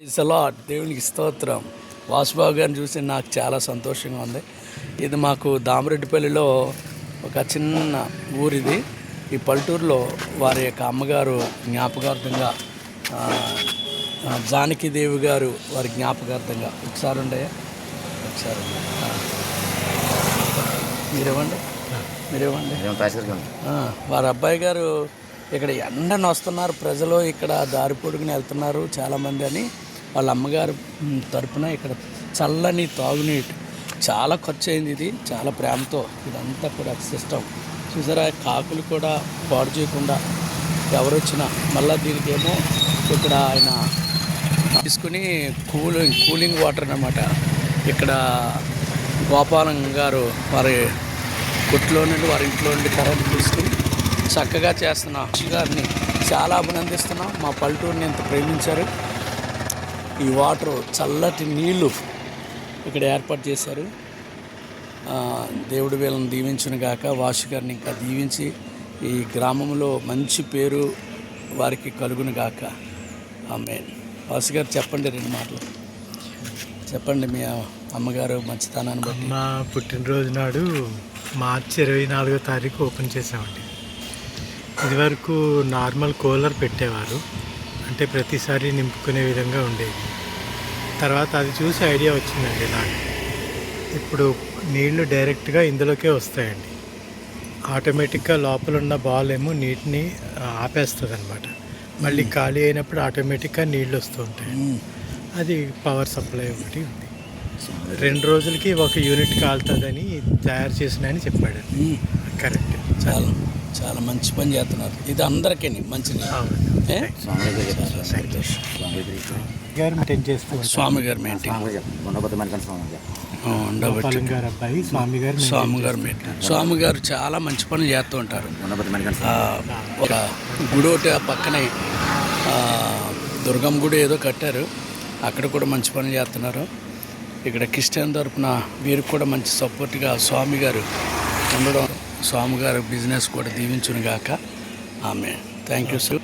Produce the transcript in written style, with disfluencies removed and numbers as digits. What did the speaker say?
Lord. దేవునికి స్తోత్రం. వాసుబాబు గారిని చూసి నాకు చాలా సంతోషంగా ఉంది. ఇది మాకు దామరెడ్డిపల్లిలో ఒక చిన్న ఊరిది. ఈ పల్లెటూరులో వారి యొక్క అమ్మగారు జ్ఞాపకార్థంగా జానకీదేవి గారు వారి జ్ఞాపకార్థంగా ఒకసారి ఉండే ఒకసారి మీరేమండి వారి అబ్బాయి గారు ఇక్కడ ఎండను వస్తున్నారు, ప్రజలు ఇక్కడ దారి పొడుగుని వెళ్తున్నారు చాలామంది అని వాళ్ళ అమ్మగారు తరపున ఇక్కడ చల్లని తాగునీటి చాలా ఖర్చు అయింది. ఇది చాలా ప్రేమతో ఇదంతా కూడా సిస్టమ్ చూసారా. కాకులు కూడా పాడు చేయకుండా ఎవరు వచ్చినా మళ్ళీ దీనికేమో ఇక్కడ ఆయన తీసుకుని కూలింగ్ వాటర్ అన్నమాట. ఇక్కడ గోపాలం గారు వారి కొట్లో నుండి వారి ఇంట్లో నుండి కరెంట్ తీసుకుని చక్కగా చేస్తున్నాం. గారిని చాలా అభినందిస్తున్నాం. మా పల్లెటూరుని ఎంత ప్రేమించారు. ఈ వాటర్ చల్లటి నీళ్ళు ఇక్కడ ఏర్పాటు చేశారు. దేవుడి వీళ్ళని దీవించును గాక. వాసు గారిని ఇంకా దీవించి ఈ గ్రామంలో మంచి పేరు వారికి కలుగును గాక. ఆమేన్. వాసు గారు చెప్పండి, 2 మాటలు చెప్పండి. మీ అమ్మగారు మంచితనాన్ని బట్టి. మా పుట్టినరోజు నాడు మార్చి 24వ తారీఖు ఓపెన్ చేసామండి. ఇదివరకు నార్మల్ కూలర్ పెట్టేవారు, అంటే ప్రతిసారి నింపుకునే విధంగా ఉండేది. తర్వాత అది చూసి ఐడియా వచ్చిందండి నాకు. ఇప్పుడు నీళ్లు డైరెక్ట్గా ఇందులోకే వస్తాయండి. ఆటోమేటిక్గా లోపల ఉన్న బాల్ ఏమో నీటిని ఆపేస్తుంది అనమాట. మళ్ళీ ఖాళీ అయినప్పుడు ఆటోమేటిక్గా నీళ్ళు వస్తూ ఉంటాయి. అది పవర్ సప్లై ఒకటి ఉంది. 2 రోజులకి ఒక యూనిట్ కాలుతుందని తయారు చేసినాయని చెప్పాడు. కరెక్ట్. చాలా చాలా మంచి పని చేస్తున్నారు. ఇది అందరికీ మంచిది. స్వామి గారు స్వామి గారు చాలా మంచి పని చేస్తూ ఉంటారు. ఒక గుడి ఒకటి పక్కనే దుర్గమ్మ గుడి ఏదో కట్టారు, అక్కడ కూడా మంచి పని చేస్తున్నారు. ఇక్కడ క్రిస్టియన్ తరపున వీరికి కూడా మంచి సపోర్ట్గా స్వామి గారు ఉండడం, స్వామి గారు బిజినెస్ కూడా దీవించును గాక. ఆమె. Thank you sir.